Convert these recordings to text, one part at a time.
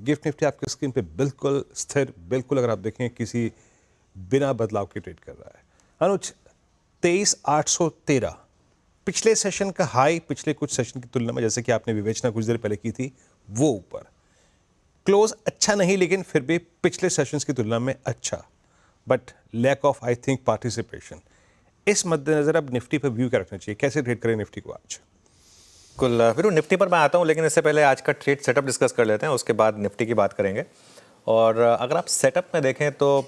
Gift Nifty आपकी screen पे बिल्कुल स्थिर, बिल्कुल अगर आप देखें किसी बिना बदलाव के ट्रेड कर रहा है। अनुज 23,813 पिछले सेशन का हाई, पिछले कुछ सेशन की तुलना में जैसे कि आपने विवेचना कुछ देर पहले की थी वो ऊपर क्लोज अच्छा नहीं, लेकिन फिर भी पिछले सेशंस की तुलना में अच्छा, but lack of I think participation. इस मद्देनजर अब निफ्टी पर व्यू क्या रखना चाहिए, कैसे ट्रेड करें निफ्टी को आज? बिल्कुल फिर निफ्टी पर मैं आता हूँ, लेकिन इससे पहले आज का ट्रेड सेटअप डिस्कस कर लेते हैं, उसके बाद निफ्टी की बात करेंगे। और अगर आप सेटअप में देखें तो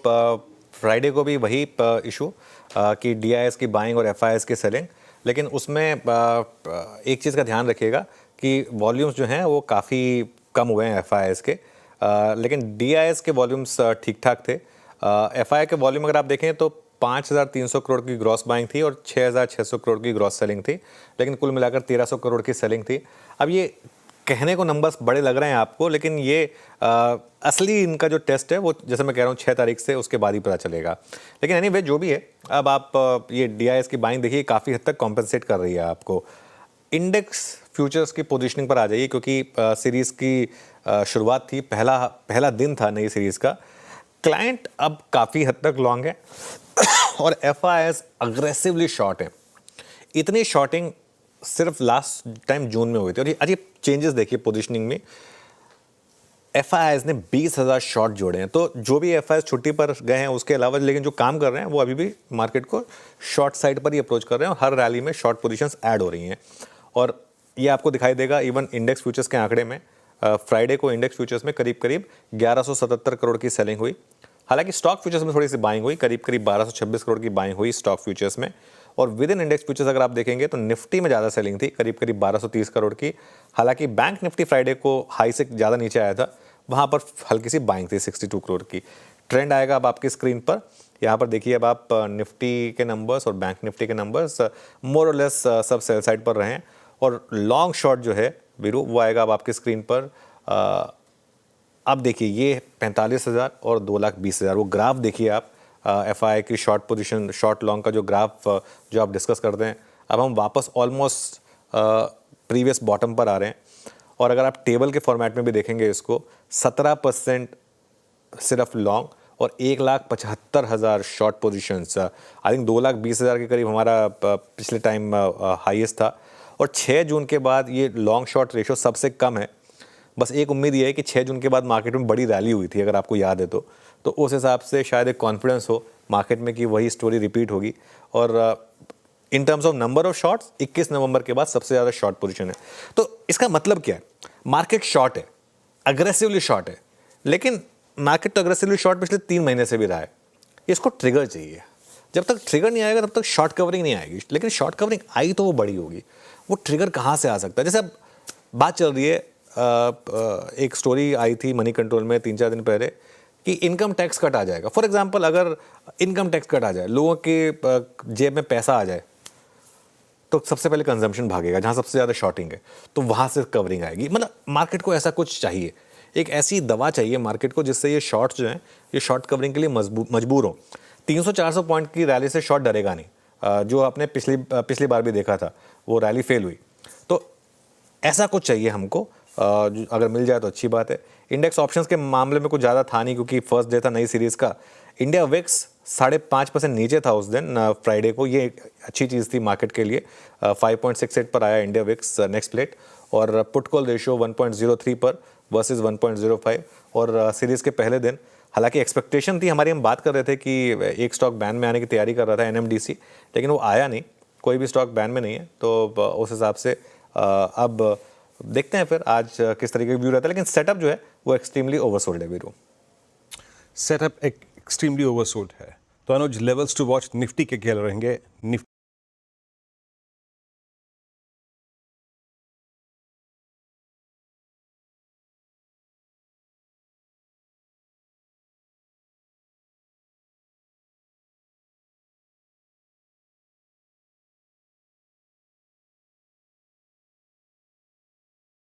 फ्राइडे को भी वही इशू कि डीआईएस की बाइंग और एफआईएस की सेलिंग, लेकिन उसमें एक चीज़ का ध्यान रखिएगा कि वॉल्यूम्स जो हैं वो काफ़ी कम हुए हैं एफआईएस के, लेकिन डीआईएस के वॉल्यूम्स ठीक ठाक थे। एफआई के वॉल्यूम अगर आप देखें तो 5,300 करोड़ की ग्रॉस बाइंग थी और 6,600 करोड़ की ग्रॉस सेलिंग थी, लेकिन कुल मिलाकर 1,300 करोड़ की सेलिंग थी। अब ये कहने को नंबर्स बड़े लग रहे हैं आपको, लेकिन ये असली इनका जो टेस्ट है वो जैसे मैं कह रहा हूँ 6 तारीख से उसके बाद ही पता चलेगा। लेकिन एनीवे जो भी है, अब आप ये डीआईएस की बाइंग देखिए काफ़ी हद तक कॉम्पेंसेट कर रही है आपको। इंडेक्स फ्यूचर्स की पोजीशनिंग पर आ जाइए, क्योंकि सीरीज़ की शुरुआत थी, पहला दिन था नई सीरीज़ का। क्लाइंट अब काफ़ी हद तक लॉन्ग है और एफआईएस अग्रेसिवली शॉर्ट है। इतनी शॉर्टिंग सिर्फ लास्ट टाइम जून में हुई थी, और ये अजीब चेंजेस देखिए पोजीशनिंग में। एफआईएस ने 20,000 शॉर्ट जोड़े हैं, तो जो भी एफआईएस छुट्टी पर गए हैं उसके अलावा, लेकिन जो काम कर रहे हैं वो अभी भी मार्केट को शॉर्ट साइड पर ही अप्रोच कर रहे हैं और हर रैली में शॉर्ट पोजीशंस ऐड हो रही हैं। और ये आपको दिखाई देगा इवन इंडेक्स फ्यूचर्स के आंकड़े में। फ्राइडे को इंडेक्स फ्यूचर्स में करीब करीब 1177 करोड़ की सेलिंग हुई। हालांकि स्टॉक फ्यूचर्स में थोड़ी सी बाइंग हुई, करीब करीब 1226 करोड़ की बाइंग हुई स्टॉक फ्यूचर्स में। और विद इन इंडेक्स फ्यूचर्स अगर आप देखेंगे तो निफ्टी में ज़्यादा सेलिंग थी, करीब करीब 1230 करोड़ की। हालांकि बैंक निफ्टी फ्राइडे को हाई से ज़्यादा नीचे आया था, वहाँ पर हल्की सी बाइंग थी 62 करोड़ की। ट्रेंड आएगा अब आपकी स्क्रीन पर, यहाँ पर देखिए अब आप निफ्टी के नंबर्स और बैंक निफ्टी के नंबर्स मोर और लेस सब सेल साइड पर रहे हैं। और लॉन्ग शॉर्ट जो है वीरू वो आएगा अब आपकी स्क्रीन पर। अब देखिए ये 45,000 और 2,20,000 वो ग्राफ देखिए आप, एफआई की शॉर्ट पोजीशन शॉर्ट लॉन्ग का जो ग्राफ जो आप डिस्कस करते हैं। अब हम वापस ऑलमोस्ट प्रीवियस बॉटम पर आ रहे हैं। और अगर आप टेबल के फॉर्मेट में भी देखेंगे इसको, 17% सिर्फ लॉन्ग और 1,75,000 शॉर्ट पोजीशंस। आई थिंक 2,20,000 के करीब हमारा पिछले टाइम हाईएस्ट था। और 6 जून के बाद ये लॉन्ग शॉर्ट रेशो सबसे कम है। बस एक उम्मीद ये है कि 6 जून के बाद मार्केट में बड़ी रैली हुई थी, अगर आपको याद है तो उस हिसाब से शायद एक कॉन्फिडेंस हो मार्केट में कि वही स्टोरी रिपीट होगी। और in terms of number of shorts 21 नवंबर के बाद सबसे ज़्यादा शॉर्ट पोजीशन है। तो इसका मतलब क्या है? मार्केट शॉर्ट है, अग्रेसिवली शॉर्ट है, लेकिन मार्केट तो अग्रेसिवली शॉर्ट पिछले 3 महीने से भी रहा है। इसको ट्रिगर चाहिए। जब तक ट्रिगर नहीं आएगा तब तक शॉर्ट कवरिंग नहीं आएगी, लेकिन शॉर्ट कवरिंग आई तो वो बड़ी होगी। वो ट्रिगर कहाँ से आ सकता है? जैसे अब बात चल रही है, एक स्टोरी आई थी मनी कंट्रोल में 3-4 दिन पहले कि इनकम टैक्स कट आ जाएगा। फॉर एग्जांपल अगर इनकम टैक्स कट आ जाए, लोगों के जेब में पैसा आ जाए, तो सबसे पहले कंजम्पशन भागेगा, जहाँ सबसे ज़्यादा शॉर्टिंग है, तो वहाँ से कवरिंग आएगी। मतलब मार्केट को ऐसा कुछ चाहिए, एक ऐसी दवा चाहिए मार्केट को जिससे ये शॉर्ट्स जो हैं ये शॉर्ट कवरिंग के लिए मजबूर हो। 300-400 पॉइंट की रैली से शॉर्ट डरेगा नहीं, जो आपने पिछली बार भी देखा था वो रैली फेल हुई। तो ऐसा कुछ चाहिए हमको, अगर मिल जाए तो अच्छी बात है। इंडेक्स ऑप्शंस के मामले में कुछ ज़्यादा था नहीं, क्योंकि फर्स्ट डे था नई सीरीज़ का। इंडिया विक्स 5.5% नीचे था उस दिन फ्राइडे को, ये अच्छी चीज़ थी मार्केट के लिए। 5.68 पर आया इंडिया विक्स नेक्स्ट प्लेट, और पुट कॉल रेशियो 1.03 पर वर्सेस 1.05। और सीरीज़ के पहले दिन हालांकि एक्सपेक्टेशन थी हमारी, हम बात कर रहे थे कि एक स्टॉक बैन में आने की तैयारी कर रहा था एनएमडीसी, लेकिन वो आया नहीं, कोई भी स्टॉक बैन में नहीं है। तो उस हिसाब से अब देखते हैं फिर आज किस तरीके का व्यू रहता है। लेकिन सेटअप जो है वो एक्सट्रीमली ओवरसोल्ड है वीरू। सेटअप एक्सट्रीमली ओवरसोल्ड है। तो अनुज लेवल्स टू वॉच निफ्टी के क्या रहेंगे?